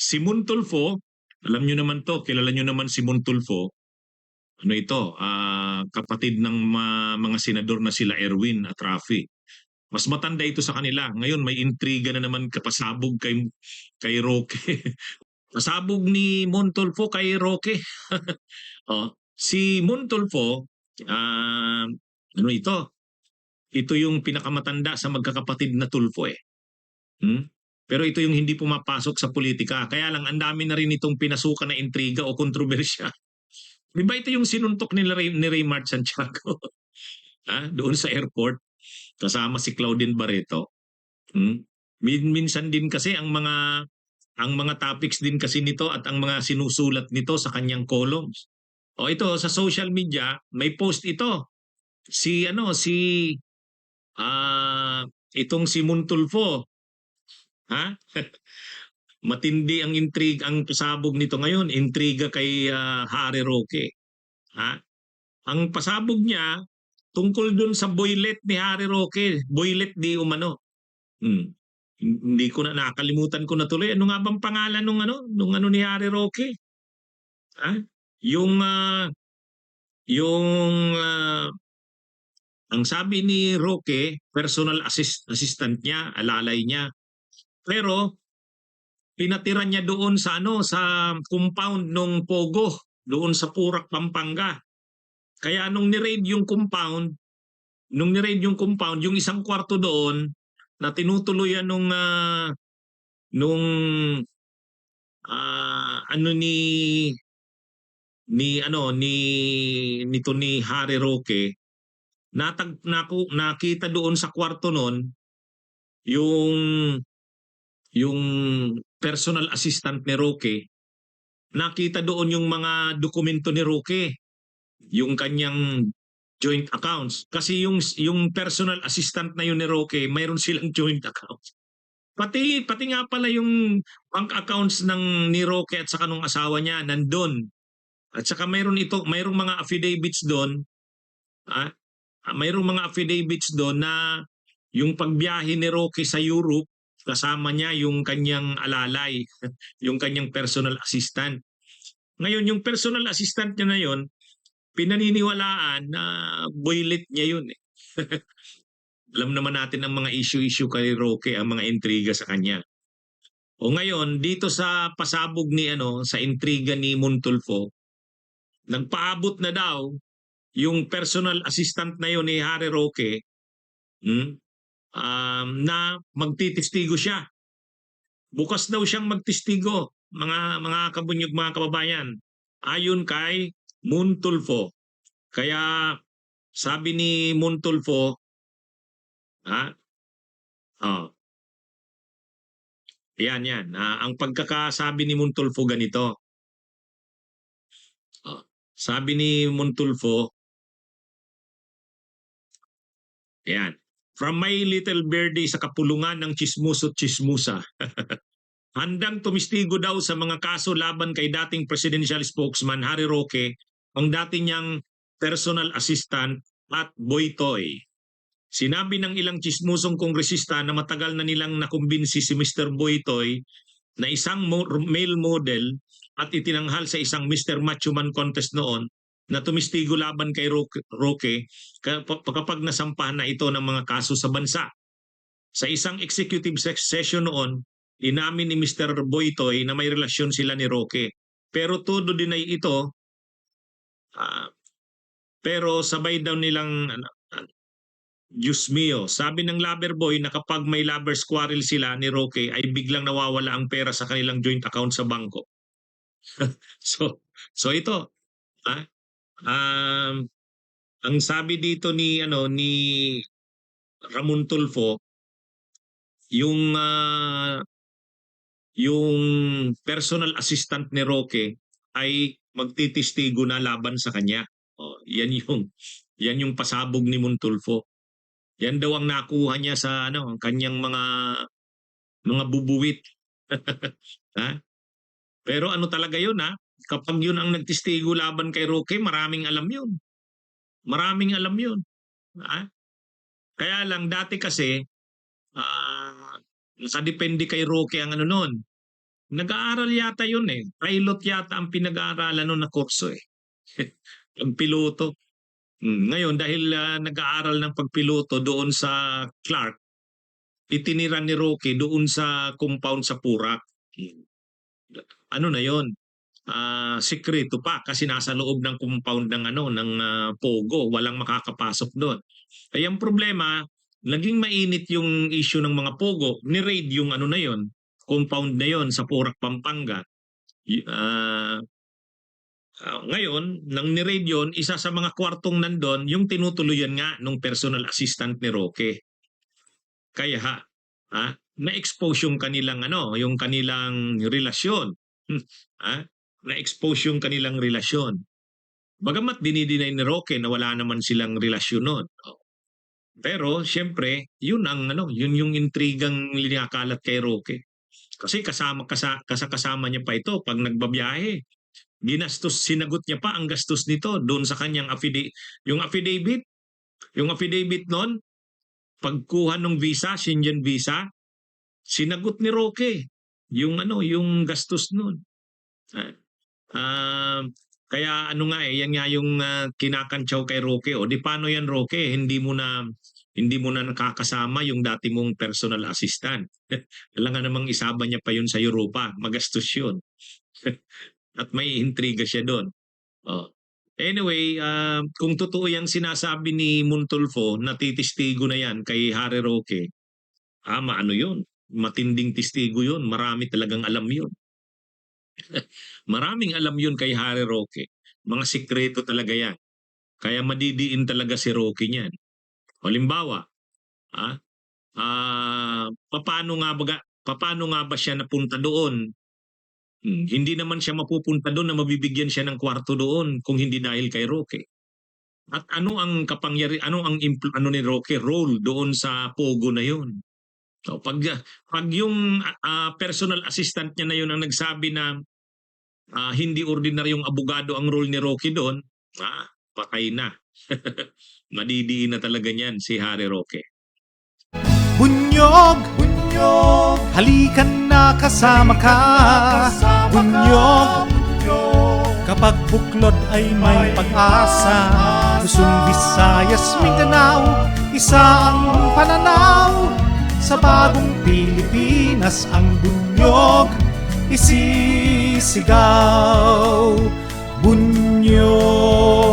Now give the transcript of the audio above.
Si Montulfo, alam niyo naman 'to, kilala niyo naman si Montulfo. Ano ito, kapatid ng mga senador na sila Erwin at Raffy. Mas matanda ito sa kanila. Ngayon may intriga na naman kapasabog kay Roque. Pasabog ni Montulfo kay Roque. Oh, si Montulfo, ano ito? Ito yung pinakamatanda sa magkakapatid na Tulfo eh. Hmm? Pero ito yung hindi pumapasok sa politika. Kaya lang ang dami na rin itong pinasukan na intriga o kontrobersya. Di ba ito yung sinuntok ni Raymart Santiago doon sa airport kasama si Claudine Barreto? Hmm? Minsan din kasi ang mga topics din kasi nito at ang mga sinusulat nito sa kanyang columns. O ito sa social media, may post ito. Si itong si Montulfo, ha? Matindi ang pasabog nito ngayon, intriga kay Harry Roque. Ha? Ang pasabog niya tungkol dun sa boylet ni Harry Roque, boylet di umano. Hmm. Hindi ko na nakalimutan ko na tuloy. Ano nga bang pangalan nung ano ni Harry Roque? Ha? Yung yung ang sabi ni Roque, personal assistant niya, alalay niya. Pero pinatira niya doon sa sa compound nung Pogo, doon sa Purak, Pampanga. Kaya nung ni-raid yung compound, yung isang kwarto doon na tinutuluyan nung ano nito ni Harry Roque, nakita doon sa kwarto noon yung yung personal assistant ni Roque. Nakita doon yung mga dokumento ni Roque, yung kanyang joint accounts. Kasi yung personal assistant na yun ni Roque, mayroon silang joint accounts. Pati nga pala yung bank accounts ni Roque at saka nung asawa niya nandun. At saka mayroong mga affidavits doon, ah, mayroong mga affidavits doon na yung pagbiyahe ni Roque sa Europe, kasama niya yung kanyang alalay, yung kanyang personal assistant. Ngayon, yung personal assistant niya na yun, pinaniniwalaan na boylet niya yun eh. Alam naman natin ang mga issue-issue kay Roque, ang mga intriga sa kanya. O ngayon, dito sa pasabog sa intriga ni Montulfo, nagpaabot na daw yung personal assistant na yun ni Harry Roque, na magtitistigo siya. Bukas daw siyang magtistigo, mga kabunyog, mga kababayan, ayon kay Montulfo. Kaya sabi ni Montulfo, oh, yan. Ang pagkakasabi ni Montulfo ganito. Sabi ni Montulfo, yan. From my little birdie sa kapulungan ng chismuso't chismusa. Handang tumistigo daw sa mga kaso laban kay dating presidential spokesman Harry Roque, ang dating niyang personal assistant at Boytoy. Sinabi ng ilang chismusong kongresista na matagal na nilang nakumbinsi si Mr. Boytoy na isang male model at itinanghal sa isang Mr. Macho Man contest noon na tumistigo laban kay Roque kapag nasampahan na ito ng mga kaso sa bansa. Sa isang executive session noon, inamin ni Mr. Boytoy na may relasyon sila ni Roque. Pero todo deny ito, pero sabay daw nilang Diyos mio, sabi ng lover boy na kapag may lovers quarrel sila ni Roque ay biglang nawawala ang pera sa kanilang joint account sa bangko. So ito, ang sabi dito ni Ramon Tulfo, yung personal assistant ni Roque ay magtitistigo na laban sa kanya. Yan yung pasabog ni Montulfo. Yan daw ang nakuha niya sa ang kanyang mga bubuwit. Pero ano talaga 'yun kapag 'yun ang nagtistigo laban kay Roque, maraming alam 'yun. Maraming alam 'yun. Kaya lang dati kasi nakadepende kay Roque ang noon. Nag-aaral yata yun eh. Pilot yata ang pinag-aaralan nun na kurso eh. Ang piloto. Ngayon dahil nag-aaral ng pagpiloto doon sa Clark, itinira ni Roque doon sa compound sa Purak. Ano na yon? Sikreto pa kasi nasa loob ng compound ng Pogo, walang makakapasok doon. Ay ang problema, naging mainit yung issue ng mga Pogo, ni-raid yung ano na yon, compound na yon sa Porac, Pampanga. Ngayon, nang ni-raid yun, isa sa mga kwartong nandun, yung tinutuluyan nga nung personal assistant ni Roque. Kaya na-expose yung kanilang yung kanilang relasyon. Na-expose yung kanilang relasyon. Bagamat dinideny ni Roque na wala naman silang relasyon noon. Pero siyempre, yun yun yung intrigang linakalat kay Roque. Kasi kasama niya pa ito pag nagbabiyahe. Sinagot niya pa ang gastos nito doon sa kanyang affidavit. Yung affidavit noon, pagkuha ng visa, Schengen visa, sinagot ni Roque yung gastos noon. Kaya yan nga yung kinakantsaw kay Roque. O di paano yan Roque? Hindi mo na nakakasama yung dati mong personal assistant. Kailangan namang isama niya pa yun sa Europa. Magastos yun. At may intriga siya doon. Anyway, kung totoo yung sinasabi ni Montulfo, natitistigo na yan kay Harry Roque, maano yun? Matinding testigo yun. Marami talagang alam yun. Maraming alam yun kay Harry Roque. Mga sikreto talaga yan. Kaya madidiin talaga si Roque niyan. Halimbawa, paano nga ba siya napunta doon? Hindi naman siya mapupunta doon na mabibigyan siya ng kwarto doon kung hindi dahil kay Roque. At ano ang ni Roque role doon sa Pogo na yun? So pag yung personal assistant niya na yun ang nagsabi na hindi ordinaryong abogado ang role ni Roque doon, patay na. Madidiin na talaga niyan si Harry Roque. Bunyog, bunyog, halikan na kasama ka. Bunyog, kapag buklod ay may pag-asa. Luzon, Visayas, Mindanao, isa ang pananaw. Sa bagong Pilipinas ang bunyog isisigaw. Bunyog.